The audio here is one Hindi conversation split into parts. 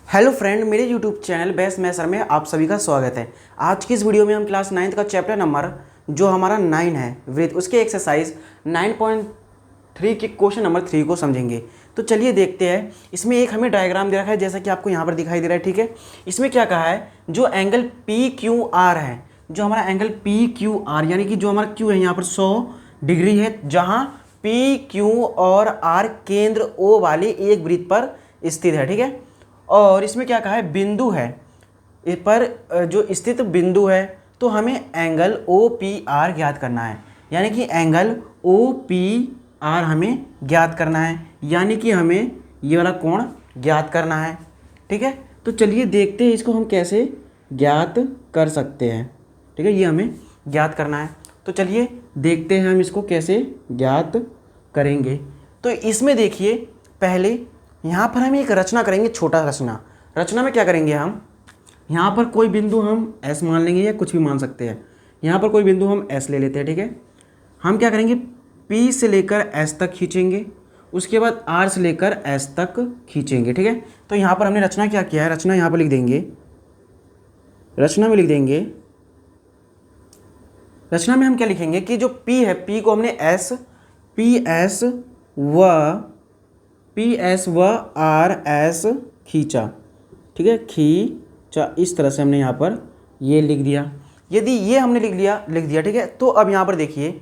हेलो फ्रेंड, मेरे यूट्यूब चैनल बेस्ट मैथ्स में आप सभी का स्वागत है। आज की इस वीडियो में हम क्लास 9th का चैप्टर नंबर जो हमारा 9 है वृत्त, उसके एक्सरसाइज 9.3 के क्वेश्चन नंबर 3 को समझेंगे। तो चलिए देखते हैं। इसमें एक हमें डायग्राम दे रखा है जैसा कि आपको यहाँ पर दिखाई दे रहा है। ठीक है, इसमें क्या कहा है, जो एंगल पी क्यू आर है, जो हमारा एंगल पी क्यू आर यानी कि जो हमारा क्यू है यहाँ पर 100 डिग्री है, जहाँ पी क्यू और आर केंद्र ओ वाले एक वृत्त पर स्थित है। ठीक है, और इसमें क्या कहा है, बिंदु है इस पर जो स्थित बिंदु है, तो हमें एंगल ओ पी आर ज्ञात करना है। यानी कि एंगल ओ पी आर हमें ज्ञात करना है, यानी कि हमें ये वाला कोण ज्ञात करना है। ठीक है, तो चलिए देखते हैं इसको हम कैसे ज्ञात कर सकते हैं। ठीक है, ये हमें ज्ञात करना है, तो चलिए देखते हैं हम इसको कैसे ज्ञात करेंगे। तो इसमें देखिए, पहले यहाँ पर हम एक रचना करेंगे, छोटा रचना में क्या करेंगे, हम यहाँ पर कोई बिंदु हम S मान लेंगे या कुछ भी मान सकते हैं। यहाँ पर कोई बिंदु हम S ले लेते हैं। ठीक है, हम क्या करेंगे, P से लेकर S तक खींचेंगे, उसके बाद R से लेकर S तक खींचेंगे। ठीक है, तो यहाँ पर हमने रचना क्या किया है, रचना यहाँ पर लिख देंगे। रचना में हम क्या लिखेंगे कि जो P है, P को हमने पी एस व आर एस खींचा। ठीक है, खींचा, इस तरह से हमने यहाँ पर ये लिख दिया। यदि ये हमने लिख दिया। ठीक है, तो अब यहाँ पर देखिए,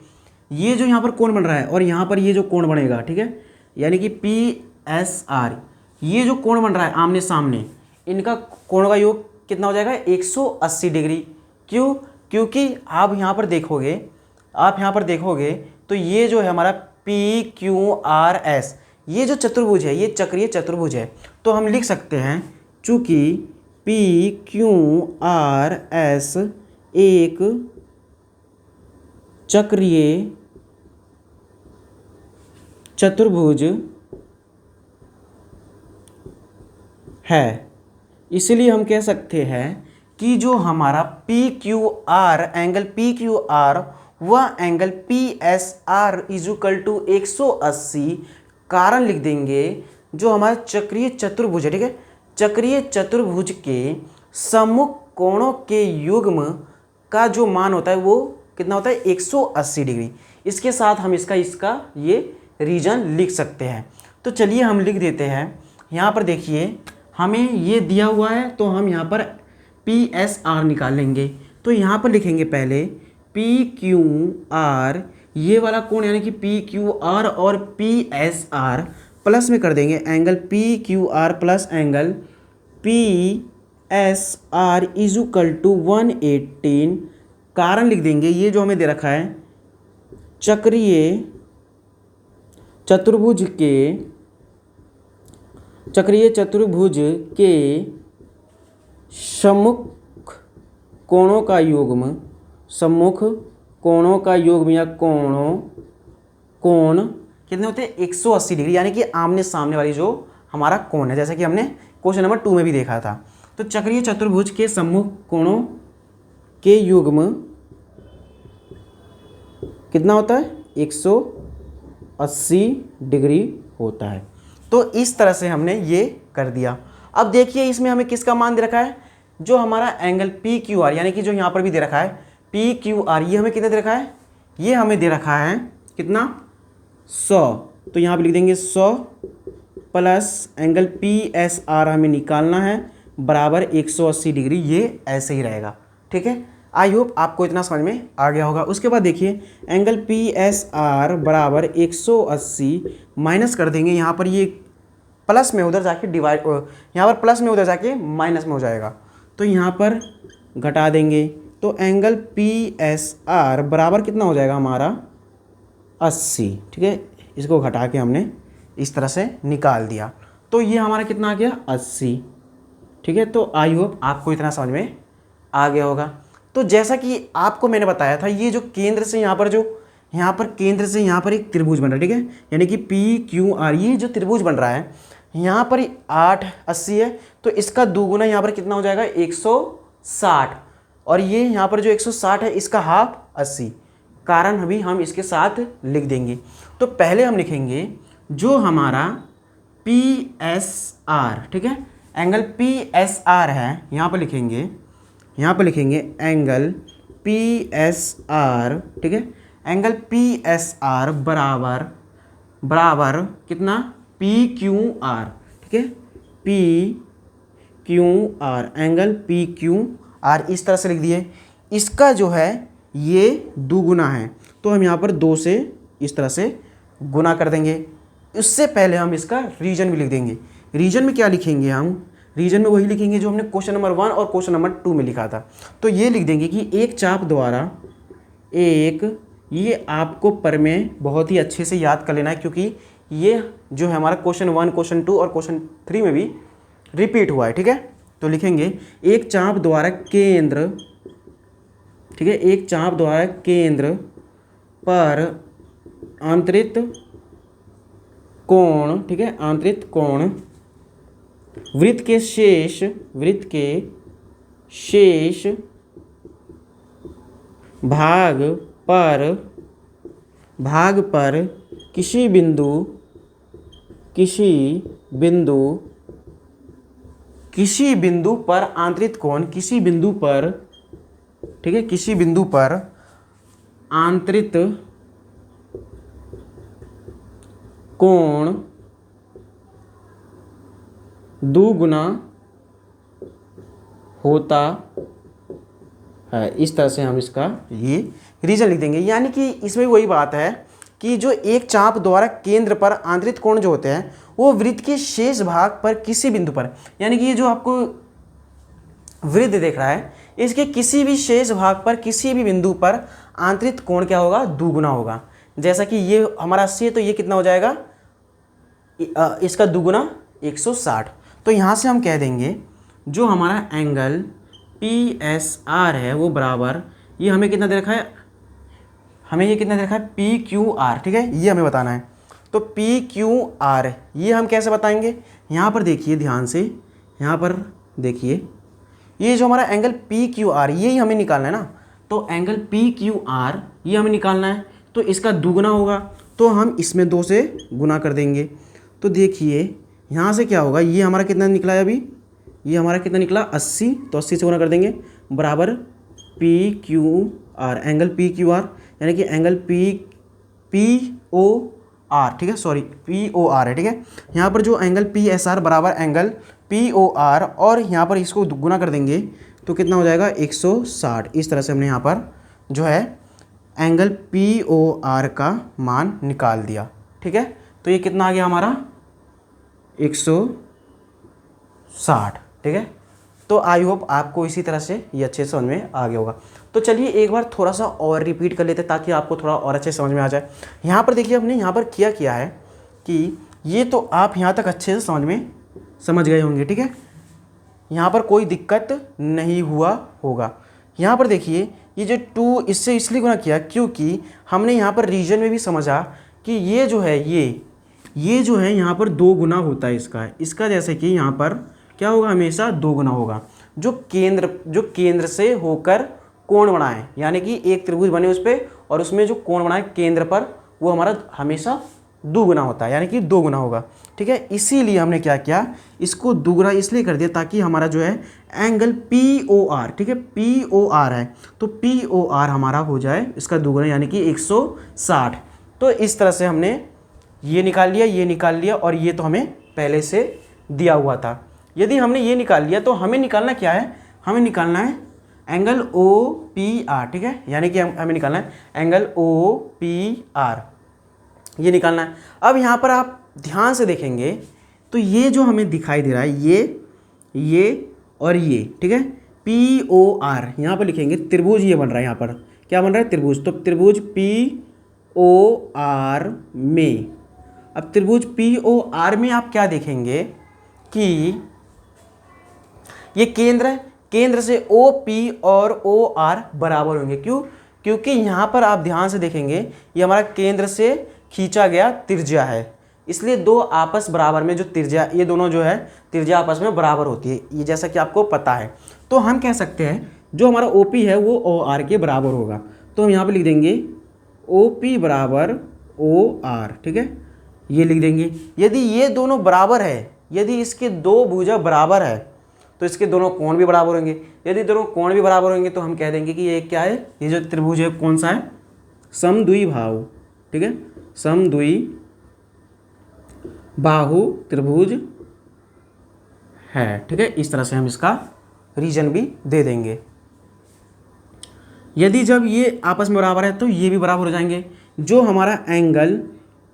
ये जो यहाँ पर कोण बन रहा है और यहाँ पर ये जो कोण बनेगा, ठीक है, यानी कि पी एस आर, ये जो कोण बन रहा है आमने सामने, इनका कोण का योग कितना हो जाएगा, 180 डिग्री। क्यों? क्योंकि आप यहाँ पर देखोगे तो ये जो है हमारा पी क्यू आर एस, ये जो चतुर्भुज है, ये चक्रीय चतुर्भुज है। तो हम लिख सकते हैं, चूंकि पी क्यू आर एस एक चक्रीय चतुर्भुज है, इसलिए हम कह सकते हैं कि जो हमारा P Q R, angle P Q R वह angle P S R equal to 180, कारण लिख देंगे जो हमारा चक्रीय चतुर्भुज है। ठीक है, चक्रीय चतुर्भुज के सम्मुख कोणों के युग्म का जो मान होता है वो कितना होता है, 180 डिग्री। इसके साथ हम इसका ये रीजन लिख सकते हैं। तो चलिए हम लिख देते हैं। यहाँ पर देखिए, हमें ये दिया हुआ है, तो हम यहाँ पर पी एस आर निकाल लेंगे। तो यहाँ पर लिखेंगे पहले पी क्यू आर, ये वाला कोण यानी कि पी क्यू आर और पी एस आर प्लस में कर देंगे angle P Q R plus angle P S R equal to 118, कारण लिख देंगे ये जो हमें दे रखा है, चक्रीय चतुर्भुज के सम्मुख कोणों का युग्म या कोण कितने होते हैं, 180 डिग्री, यानी कि आमने सामने वाली जो हमारा कोण है, जैसा कि हमने क्वेश्चन नंबर 2 में भी देखा था। तो चक्रीय चतुर्भुज के सम्मुख कोणों के युग्म कितना होता है, 180 डिग्री होता है। तो इस तरह से हमने ये कर दिया। अब देखिए, इसमें हमें किसका मान दे रखा है, जो हमारा एंगल पी क्यू आर, यानी कि जो यहाँ पर भी दे रखा है पी क्यू आर, ये हमें कितना दे रखा है, ये हमें दे रखा है कितना, 100। तो यहाँ पे लिख देंगे 100 plus angle P S are हमें निकालना है, बराबर 180 डिग्री। ये ऐसे ही रहेगा। ठीक है, आई होप आपको इतना समझ में आ गया होगा। उसके बाद देखिए, एंगल पी एस आर बराबर 180 माइनस कर देंगे, यहाँ पर ये प्लस में उधर जाके डिवाइड, यहाँ पर प्लस में उधर जाके माइनस में हो जाएगा, तो यहाँ पर घटा देंगे। तो एंगल पी एस आर बराबर कितना हो जाएगा हमारा, 80। ठीक है, इसको घटा के हमने इस तरह से निकाल दिया, तो ये हमारा कितना आ गया, 80। ठीक है, तो आई होप आपको इतना समझ में आ गया होगा। तो जैसा कि आपको मैंने बताया था, ये जो केंद्र से यहाँ पर एक त्रिभुज बन रहा है। ठीक है, यानी कि पी क्यू आर, ये जो त्रिभुज बन रहा है, यहाँ पर 880 है, तो इसका दोगुना यहाँ पर कितना हो जाएगा, 160, और ये यहाँ पर जो 160 है इसका हाफ 80, कारण अभी हम इसके साथ लिख देंगे। तो पहले हम लिखेंगे जो हमारा पी एस आर, ठीक है, एंगल पी एस आर है, यहाँ पर लिखेंगे एंगल पी एस आर, ठीक है। एंगल पी एस आर बराबर कितना, पी क्यू आर, ठीक है, P Q R, angle P Q are इस तरह से लिख दिए। इसका जो है ये दुगुना है, तो हम यहाँ पर 2 से इस तरह से गुना कर देंगे। उससे पहले हम इसका रीजन भी लिख देंगे। रीजन में क्या लिखेंगे हम, रीजन में वही लिखेंगे जो हमने क्वेश्चन नंबर 1 और क्वेश्चन नंबर 2 में लिखा था। तो ये लिख देंगे कि एक चाप द्वारा ये आपको प्रमेय बहुत ही अच्छे से याद कर लेना है, क्योंकि ये जो है हमारा क्वेश्चन 1, क्वेश्चन 2 और क्वेश्चन 3 में भी रिपीट हुआ है, ठीक है। तो लिखेंगे एक चाप द्वारा केंद्र, ठीक है, एक चाप द्वारा केंद्र पर आंतरिक कोण, ठीक है, आंतरिक कोण वृत्त के शेष भाग पर किसी बिंदु पर आंतरिक कोण, किसी बिंदु पर, ठीक है, किसी बिंदु पर आंतरिक कोण दुगुना होता है। इस तरह से हम इसका ये रीजन लिख देंगे। यानी कि इसमें वही बात है कि जो एक चाप द्वारा केंद्र पर आंतरिक कोण जो होते हैं वो वृत्त के शेष भाग पर किसी बिंदु पर, यानी कि ये जो आपको वृत्त देख रहा है इसके किसी भी शेष भाग पर किसी भी बिंदु पर आंतरिक कोण क्या होगा, दुगुना होगा। जैसा कि ये हमारा 80 है तो ये कितना हो जाएगा, इसका दुगुना 160। तो यहाँ से हम कह देंगे जो हमारा एंगल पी एस आर है वो बराबर, ये हमें कितना दे रखा है, हमें ये कितना दे रखा है, पी क्यू आर, ठीक है, ये हमें बताना है। तो पी क्यू आर ये हम कैसे बताएंगे, यहाँ पर देखिए ध्यान से, यहाँ पर देखिए ये जो हमारा एंगल पी क्यू आर ये ही हमें निकालना है ना। तो एंगल पी क्यू आर ये हमें निकालना है, तो इसका दुगुना होगा, तो हम इसमें 2 से गुना कर देंगे। तो देखिए यहाँ से क्या होगा, ये हमारा कितना निकला है अभी, ये हमारा कितना निकला 80, तो 80 से गुना कर देंगे बराबर P Q R, angle P Q are, यानी कि एंगल पी ओ आर, ठीक है, सॉरी पी ओ आर है, ठीक है। यहाँ पर जो एंगल पी एस आर बराबर एंगल पी ओ आर, और यहाँ पर इसको गुना कर देंगे तो कितना हो जाएगा 160। इस तरह से हमने यहाँ पर जो है एंगल पी ओ आर का मान निकाल दिया, ठीक है। तो ये कितना आ गया हमारा 160, ठीक है। तो आई होप आपको इसी तरह से ये अच्छे से समझ में आ गया होगा। तो चलिए एक बार थोड़ा सा और रिपीट कर लेते हैं ताकि आपको थोड़ा और अच्छे समझ में आ जाए। यहाँ पर देखिए हमने यहाँ पर किया है कि ये तो आप यहाँ तक अच्छे से समझ गए होंगे, ठीक है, यहाँ पर कोई दिक्कत नहीं हुआ होगा। यहाँ पर देखिए ये जो 2 इससे इसलिए गुना किया क्योंकि हमने यहाँ पर रीजन में भी समझा कि ये जो है ये जो है यहाँ पर 2 गुना होता है इसका जैसे कि यहाँ पर क्या होगा, हमेशा 2 गुना होगा। जो केंद्र से होकर कोण बनाए, यानी कि एक त्रिभुज बने उस पर और उसमें जो कोण बनाए केंद्र पर, वो हमारा हमेशा 2 गुना होता है, यानी कि 2 गुना होगा, ठीक है। इसीलिए हमने क्या किया, इसको दुगुना इसलिए कर दिया ताकि हमारा जो है एंगल पी ओ आर, ठीक है, पी ओ आर है, तो पी ओ आर हमारा हो जाए इसका दुगुना यानी कि 160। तो इस तरह से हमने ये निकाल लिया और ये तो हमें पहले से दिया हुआ था। यदि हमने ये निकाल लिया तो हमें निकालना क्या है, हमें निकालना है एंगल ओ पी आर, ठीक है, यानी कि हमें निकालना है एंगल ओ पी आर, ये निकालना है। अब यहाँ पर आप ध्यान से देखेंगे तो ये जो हमें दिखाई दे रहा है ये और ये, ठीक है, पी ओ आर यहाँ पर लिखेंगे, त्रिभुज ये बन रहा है, यहाँ पर क्या बन रहा है, त्रिभुज। तो त्रिभुज पी ओ आर में, अब त्रिभुज पी ओ आर में आप क्या देखेंगे कि ये केंद्र है, केंद्र से ओ पी और ओ आर बराबर होंगे। क्यों, क्योंकि यहाँ पर आप ध्यान से देखेंगे ये हमारा केंद्र से खींचा गया त्रिज्या है, इसलिए 2 आपस बराबर में जो त्रिज्या, ये दोनों जो है त्रिज्या आपस में बराबर होती है, ये जैसा कि आपको पता है। तो हम कह सकते हैं जो हमारा ओ पी है वो ओ आर के बराबर होगा। तो हम यहाँ पर लिख देंगे ओ पी बराबर ओ आर, ठीक है, ये लिख देंगे। यदि ये दोनों बराबर है यदि इसके दो भुजा बराबर है तो इसके दोनों कोण भी बराबर होंगे। यदि दोनों कोण भी बराबर होंगे तो हम कह देंगे कि ये क्या है, ये जो त्रिभुज है कौन सा है, समद्विबाहु। ठीक है, समद्विबाहु त्रिभुज है। ठीक है, इस तरह से हम इसका रीजन भी दे देंगे। यदि जब ये आपस में बराबर है तो ये भी बराबर हो जाएंगे। जो हमारा एंगल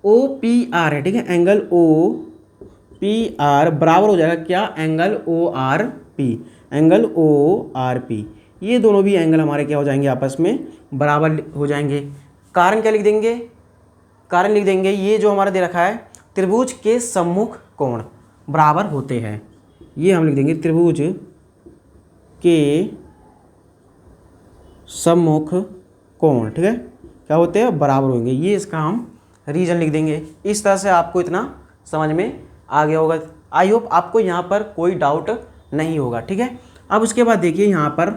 OPR है, ठीक है, एंगल OPR बराबर हो जाएगा क्या, एंगल ORP, एंगल ORP। ये दोनों भी एंगल हमारे क्या हो जाएंगे, आपस में बराबर हो जाएंगे। कारण क्या लिख देंगे, कारण लिख देंगे ये जो हमारा दे रखा है, त्रिभुज के सम्मुख कोण बराबर होते हैं। ये हम लिख देंगे त्रिभुज के सम्मुख कोण, ठीक है, क्या होते हैं, बराबर होंगे। ये इसका हम रीजन लिख देंगे। इस तरह से आपको इतना समझ में आ गया होगा। आई होप आपको यहाँ पर कोई डाउट नहीं होगा। ठीक है, अब उसके बाद देखिए यहाँ पर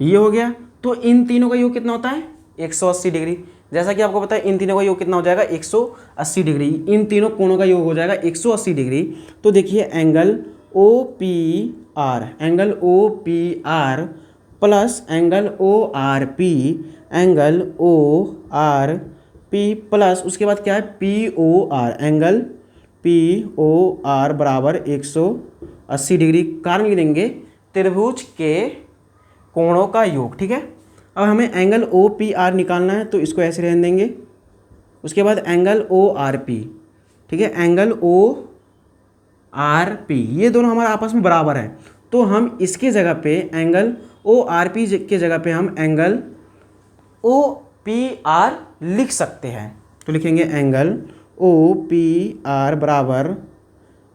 ये हो गया, तो इन तीनों का योग कितना होता है, 180 डिग्री। जैसा कि आपको पता है इन तीनों का योग कितना हो जाएगा, 180 डिग्री। इन तीनों कोणों का योग हो जाएगा 180 डिग्री। तो देखिए angle OPR, angle OPR plus angle ORP, angle ORP plus उसके बाद क्या है, POR, एंगल POR बराबर 180 डिग्री। कारण लिख देंगे त्रिभुज के कोणों का योग। ठीक है, अब हमें एंगल OPR निकालना है तो इसको ऐसे रहने देंगे। उसके बाद एंगल ORP, ठीक है, एंगल ORP, ये दोनों हमारे आपस में बराबर हैं। तो हम इसके जगह पे एंगल ORP के जगह पे हम एंगल OPR लिख सकते हैं। तो लिखेंगे एंगल OPR बराबर,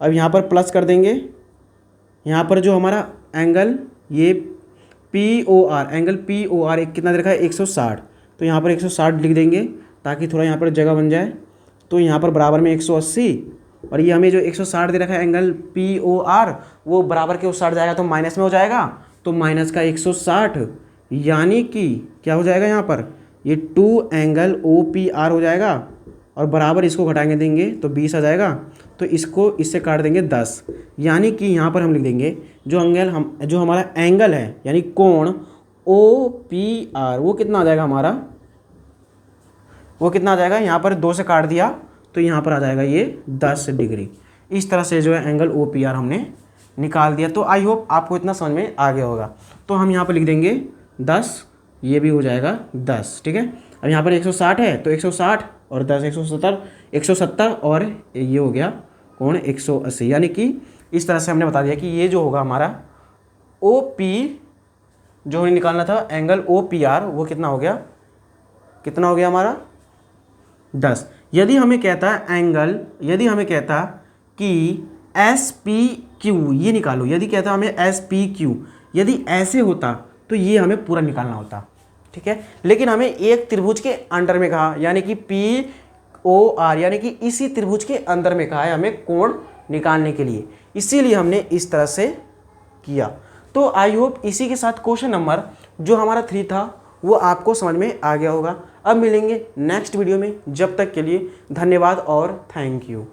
अब यहाँ पर प्लस कर देंगे, यहाँ पर जो हमारा एंगल ये POR, एंगल POR कितना दे रखा है, 160। तो यहाँ पर 160 लिख देंगे ताकि थोड़ा यहाँ पर जगह बन जाए। तो यहाँ पर बराबर में 180, और ये हमें जो 160 दे रखा है एंगल POR, वो बराबर के उस साइड जाएगा तो माइनस में हो जाएगा, तो माइनस का 160, यानी कि क्या हो जाएगा यहाँ पर, ये 2 एंगल OPR हो जाएगा, और बराबर इसको घटाएंगे देंगे तो 20 आ जाएगा। तो इसको इससे काट देंगे 10, यानी कि यहाँ पर हम लिख देंगे जो हमारा एंगल है यानी कोण OPR, वो कितना आ जाएगा हमारा, वो कितना आ जाएगा, यहाँ पर 2 से काट दिया तो यहाँ पर आ जाएगा ये 10 डिग्री। इस तरह से जो है एंगल OPR हमने निकाल दिया। तो आई होप आपको इतना समझ में आ गया होगा। तो हम यहाँ पर लिख देंगे 10, ये भी हो जाएगा 10। ठीक है, अब यहाँ पर 160 है तो 160 और 10 170 और ये हो गया कोण 180, यानी कि इस तरह से हमने बता दिया कि ये जो होगा हमारा OP जो हमें निकालना था एंगल OPR, वो कितना हो गया, कितना हो गया हमारा 10। यदि हमें कहता कि SPQ ये निकालो, यदि कहता हमें SPQ, यदि ऐसे होता तो ये हमें पूरा निकालना होता। ठीक है, लेकिन हमें एक त्रिभुज के अंडर में कहा, यानी कि POR, यानी कि इसी त्रिभुज के अंदर में कहा है हमें कोण निकालने के लिए, इसीलिए हमने इस तरह से किया। तो आई होप इसी के साथ क्वेश्चन नंबर जो हमारा 3 था वो आपको समझ में आ गया होगा। अब मिलेंगे नेक्स्ट वीडियो में, जब तक के लिए धन्यवाद और थैंक यू।